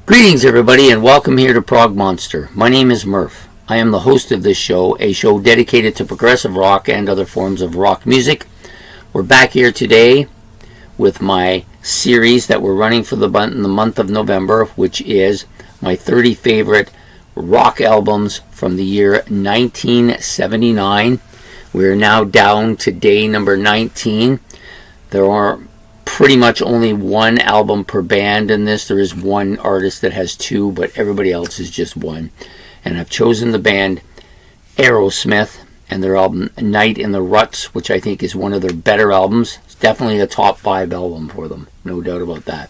Greetings, everybody, and welcome here to Prog Monster. My name is Murph. I am the host of this show, a show dedicated to progressive rock and other forms of rock music. We're back here today with my series that we're running for the month of November, which is my 30 favorite rock albums from the year 1979. We're now down to day number 19. There are pretty much only one album per band in this. There is one artist that has two, but everybody else is just one. And I've chosen the band Aerosmith and their album Night in the Ruts, which I think is one of their better albums. It's definitely a top 5 album for them, no doubt about that.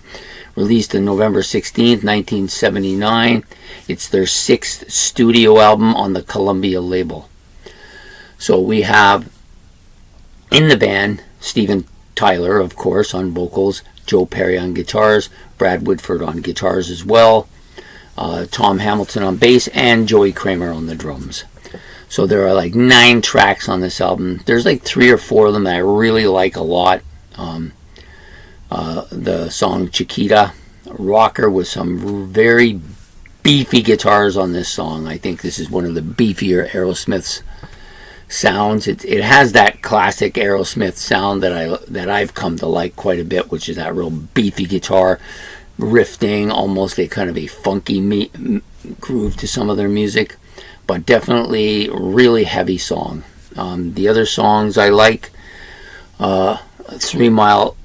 Released on November 16th, 1979. It's their 6th studio album on the Columbia label. So we have in the band Steven Tyler, of course, on vocals, Joe Perry on guitars, Brad Whitford on guitars as well, Tom Hamilton on bass, and Joey Kramer on the drums. So there are like 9 tracks on this album. There's like 3 or 4 of them that I really like a lot. The song Chiquita, rocker with some very beefy guitars on this song. I think this is one of the beefier Aerosmith's sounds. It has that classic Aerosmith sound that I've come to like quite a bit, which is that real beefy guitar riffing, almost a kind of a funky groove to some of their music, but definitely really heavy song. The other songs I like, 3 Mile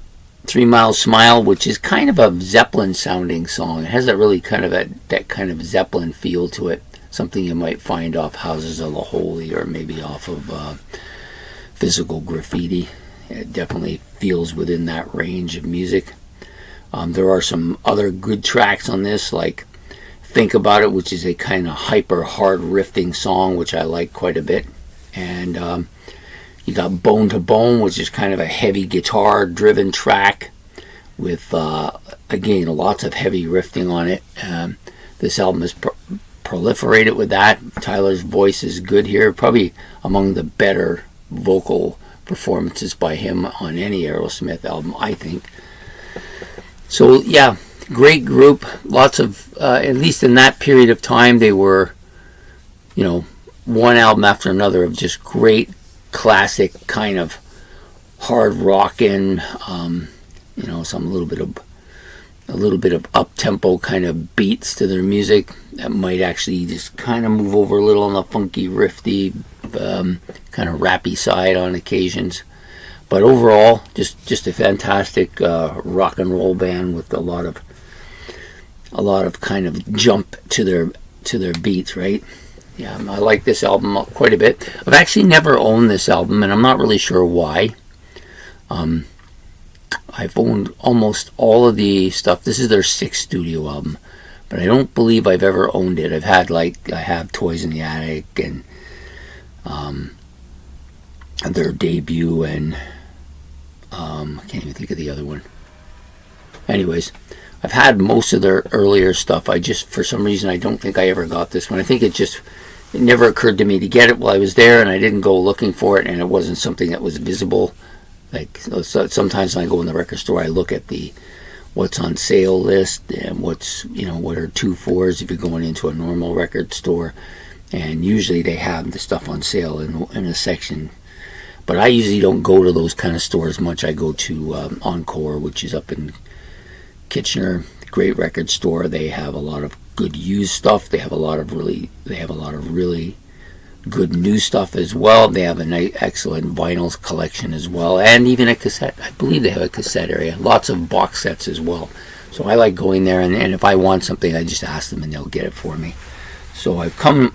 Smile, which is kind of a Zeppelin sounding song. It has that really kind of that kind of Zeppelin feel to it. Something you might find off Houses of the Holy or maybe off of Physical Graffiti. It definitely feels within that range of music. There are some other good tracks on this, like Think About It, which is a kind of hyper hard riffing song, which I like quite a bit. And you got Bone to Bone, which is kind of a heavy guitar driven track with, again, lots of heavy riffing on it. This album is proliferated with that. Tyler's voice is good here, probably among the better vocal performances by him on any Aerosmith album, I think. So yeah, great group. Lots of, at least in that period of time, they were, one album after another of just great classic kind of hard rockin', some a little bit of up-tempo kind of beats to their music that might actually just kind of move over a little on the funky, riffy, kind of rappy side on occasions. But overall, just a fantastic rock and roll band with a lot of kind of jump to their beats, right? Yeah, I like this album quite a bit. I've actually never owned this album, and I'm not really sure why. I've owned almost all of the stuff. This is their 6th studio album, but I don't believe I've ever owned it. I have Toys in the Attic and their debut, and I can't even think of the other one. Anyways, I've had most of their earlier stuff. For some reason, I don't think I ever got this one. I think it never occurred to me to get it while I was there, and I didn't go looking for it, and it wasn't something that was visible. Like sometimes when I go in the record store, I look at what's on sale list and what are 2-4s if you're going into a normal record store, and usually they have the stuff on sale in a section. But I usually don't go to those kind of stores much. I go to Encore, which is up in Kitchener, great record store. They have a lot of good used stuff. They have a lot of really good new stuff as well. They have an excellent vinyls collection as well, and even a cassette. I believe they have a cassette area. Lots of box sets as well. So I like going there, and if I want something, I just ask them and they'll get it for me. So I've come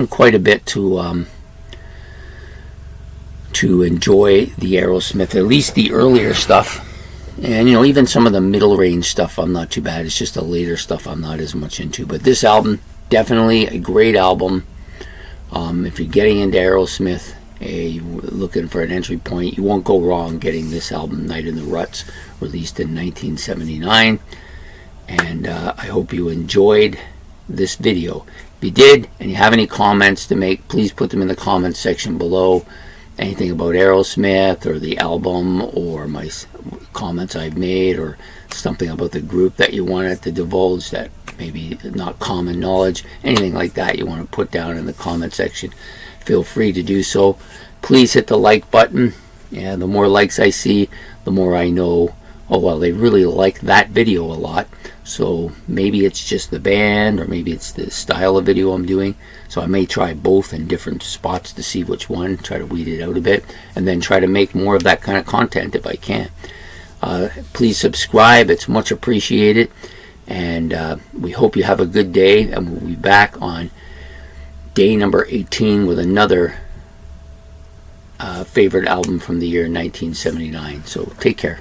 quite a bit to enjoy the Aerosmith, at least the earlier stuff. And even some of the middle range stuff I'm not too bad. It's just the later stuff I'm not as much into. But this album, definitely a great album. If you're getting into Aerosmith, you're looking for an entry point, you won't go wrong getting this album, Night in the Ruts, released in 1979. And I hope you enjoyed this video. If you did, and you have any comments to make, please put them in the comments section below. Anything about Aerosmith or the album or my comments I've made or something about the group that you wanted to divulge that maybe not common knowledge, anything like that you want to put down in the comment section, feel free to do so. Please hit the like button. Yeah, the more likes I see, the more I know, oh well, they really like that video a lot. So maybe it's just the band, or maybe it's the style of video I'm doing. So I may try both in different spots to see which one, try to weed it out a bit, and then try to make more of that kind of content if I can. Please subscribe, it's much appreciated. And we hope you have a good day, and we'll be back on day number 18 with another favorite album from the year 1979. So take care.